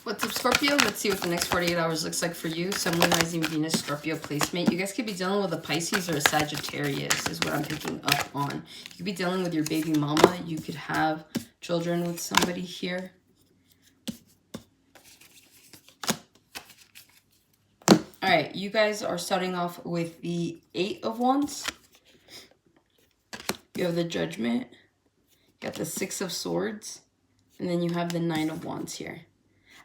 What's up, Scorpio? Let's see what the next 48 hours looks like for you. Sun, Moon, Rising, Venus, Scorpio placement. You guys could be dealing with a Pisces or a Sagittarius is what I'm picking up on. You could be dealing with your baby mama. You could have children with somebody here. All right, you guys are starting off with the 8 of Wands. You have the Judgment. You got the 6 of Swords. And then you have the 9 of Wands here.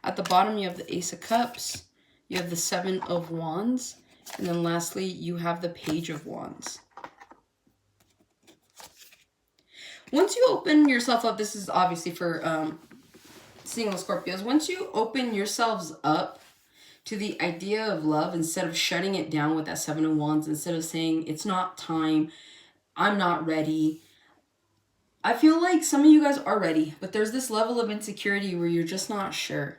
At the bottom, you have the Ace of Cups, you have the 7 of Wands, and then lastly, you have the Page of Wands. Once you open yourself up, this is obviously for single Scorpios, once you open yourselves up to the idea of love, instead of shutting it down with that 7 of Wands, instead of saying, it's not time, I'm not ready, I feel like some of you guys are ready, but there's this level of insecurity where you're just not sure.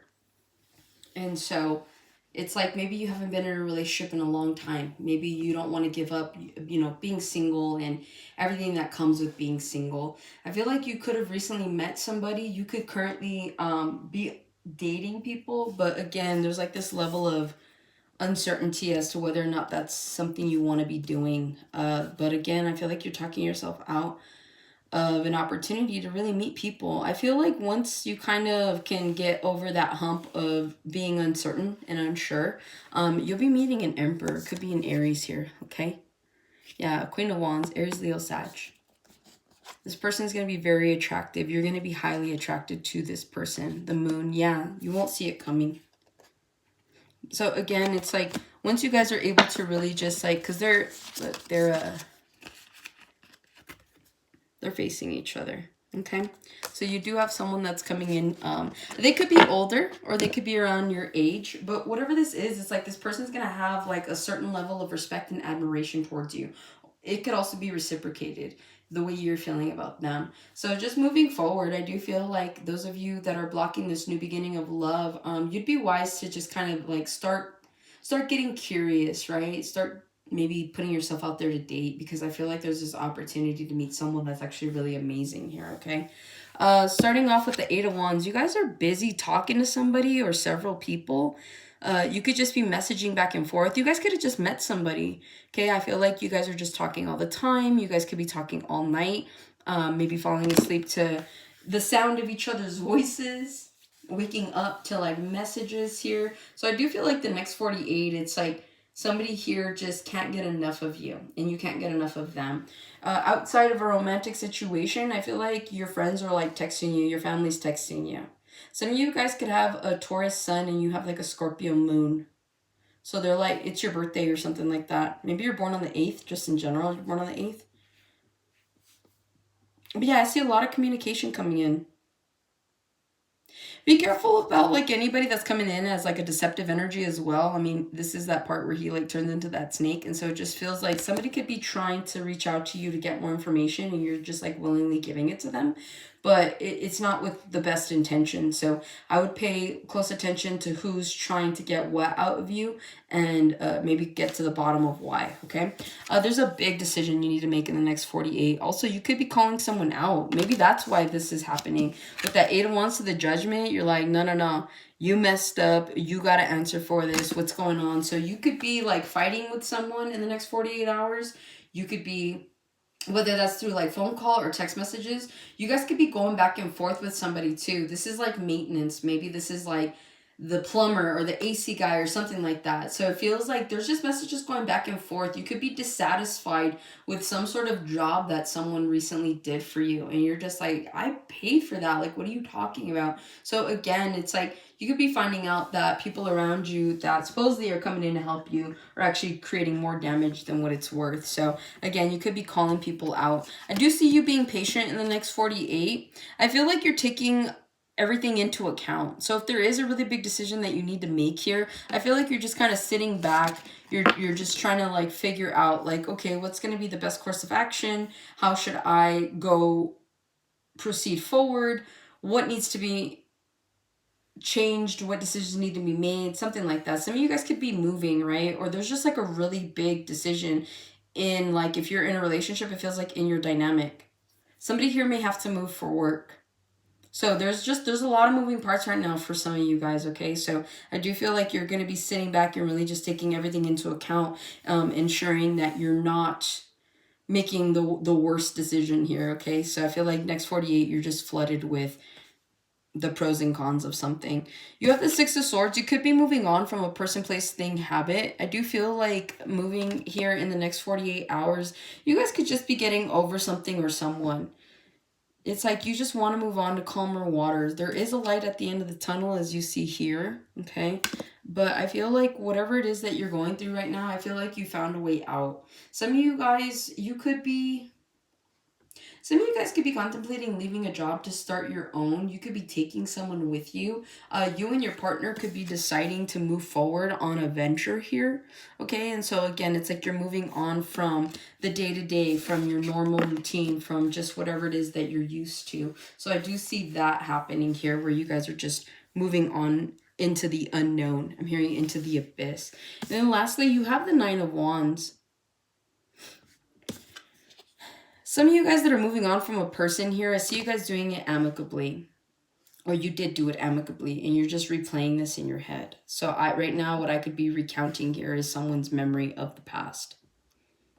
And so it's like maybe you haven't been in a relationship in a long time. Maybe you don't want to give up, you know, being single and everything that comes with being single. I feel like you could have recently met somebody. You could currently be dating people. But again, there's like this level of uncertainty as to whether or not that's something you want to be doing. But again, I feel like you're talking yourself out of an opportunity to really meet people. I feel like once you kind of can get over that hump of being uncertain and unsure, you'll be meeting an Emperor. Could be an Aries here, okay? Yeah, Queen of Wands, Aries, Leo, Sag. This person is going to be very attractive. You're going to be highly attracted to this person. The Moon, yeah, you won't see it coming. So again, it's like once you guys are able to really just like, because they're facing each other, okay? So you do have someone that's coming in. They could be older or they could be around your age, but whatever this is, it's like this person's gonna have like a certain level of respect and admiration towards you. It could also be reciprocated, the way you're feeling about them. So just moving forward, I do feel like those of you that are blocking this new beginning of love, you'd be wise to just kind of like start getting curious, right? Start maybe putting yourself out there to date, because I feel like there's this opportunity to meet someone that's actually really amazing here, okay? Starting off with the 8 of Wands, you guys are busy talking to somebody or several people. You could just be messaging back and forth. You guys could have just met somebody, okay? I feel like you guys are just talking all the time. You guys could be talking all night, maybe falling asleep to the sound of each other's voices, waking up to like messages here. So I do feel like the next 48, it's like somebody here just can't get enough of you and you can't get enough of them. Outside of a romantic situation, I feel like your friends are like texting you, your family's texting you. Some of you guys could have a Taurus sun and you have like a Scorpio moon. So they're like, it's your birthday or something like that. Maybe you're born on the 8th, just in general, you're born on the 8th. But yeah, I see a lot of communication coming in. Be careful about like anybody that's coming in as like a deceptive energy as well. I mean, this is that part where he like turns into that snake. And so it just feels like somebody could be trying to reach out to you to get more information and you're just like willingly giving it to them. But it's not with the best intention. So I would pay close attention to who's trying to get what out of you and maybe get to the bottom of why, okay? There's a big decision you need to make in the next 48. Also, you could be calling someone out. Maybe that's why this is happening. With that 8 of Wands to the Judgment, you're like, no. You messed up. You got to answer for this. What's going on? So you could be like fighting with someone in the next 48 hours. You could be, whether that's through like phone call or text messages, you guys could be going back and forth with somebody too. This is like maintenance. Maybe this is like the plumber or the AC guy or something like that. So it feels like there's just messages going back and forth. You could be dissatisfied with some sort of job that someone recently did for you. And you're just like, I paid for that. Like, what are you talking about? So again, it's like you could be finding out that people around you that supposedly are coming in to help you are actually creating more damage than what it's worth. So again, you could be calling people out. I do see you being patient in the next 48. I feel like you're taking everything into account. So if there is a really big decision that you need to make here, I feel like you're just kind of sitting back. You're just trying to like figure out like, okay, what's going to be the best course of action? How should I go proceed forward? What needs to be changed? What decisions need to be made? Something like that. Some of you guys could be moving, right? Or there's just like a really big decision in like, if you're in a relationship, it feels like in your dynamic. Somebody here may have to move for work. So there's a lot of moving parts right now for some of you guys, okay? So I do feel like you're going to be sitting back and really just taking everything into account, ensuring that you're not making the worst decision here, okay? So I feel like next 48, you're just flooded with the pros and cons of something. You have the Six of Swords. You could be moving on from a person, place, thing, habit. I do feel like moving here in the next 48 hours, you guys could just be getting over something or someone. It's like you just want to move on to calmer waters. There is a light at the end of the tunnel, as you see here, okay? But I feel like whatever it is that you're going through right now, I feel like you found a way out. Some of you guys, some of you guys could be contemplating leaving a job to start your own. You could be taking someone with you. You and your partner could be deciding to move forward on a venture here. Okay, and so again, it's like you're moving on from the day-to-day, from your normal routine, from just whatever it is that you're used to. So I do see that happening here where you guys are just moving on into the unknown. I'm hearing into the abyss. And then lastly, you have the Nine of Wands. Some of you guys that are moving on from a person here, I see you guys doing it amicably. Or you did do it amicably, and you're just replaying this in your head. So right now, what I could be recounting here is someone's memory of the past.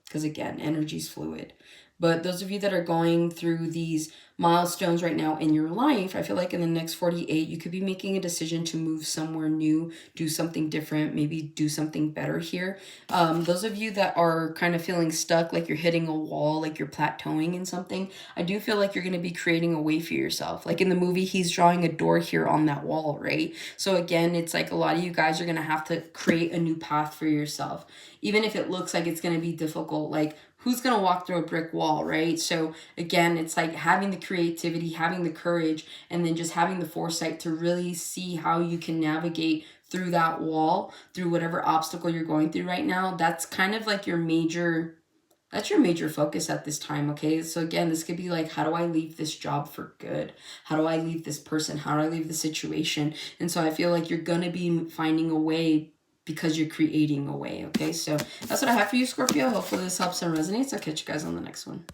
Because again, energy's fluid. But those of you that are going through these milestones right now in your life, I feel like in the next 48, you could be making a decision to move somewhere new, do something different, maybe do something better here. Those of you that are kind of feeling stuck, like you're hitting a wall, like you're plateauing in something, I do feel like you're going to be creating a way for yourself. Like in the movie, he's drawing a door here on that wall, right? So again, it's like a lot of you guys are going to have to create a new path for yourself. Even if it looks like it's going to be difficult, like who's going to walk through a brick wall, right? So again, it's like having the creativity, having the courage, and then just having the foresight to really see how you can navigate through that wall, through whatever obstacle you're going through right now. That's kind of like your major focus at this time, okay? So again, this could be like, how do I leave this job for good? How do I leave this person? How do I leave the situation? And so I feel like you're going to be finding a way because you're creating a way, okay? So that's what I have for you, Scorpio. Hopefully this helps and resonates. I'll catch you guys on the next one.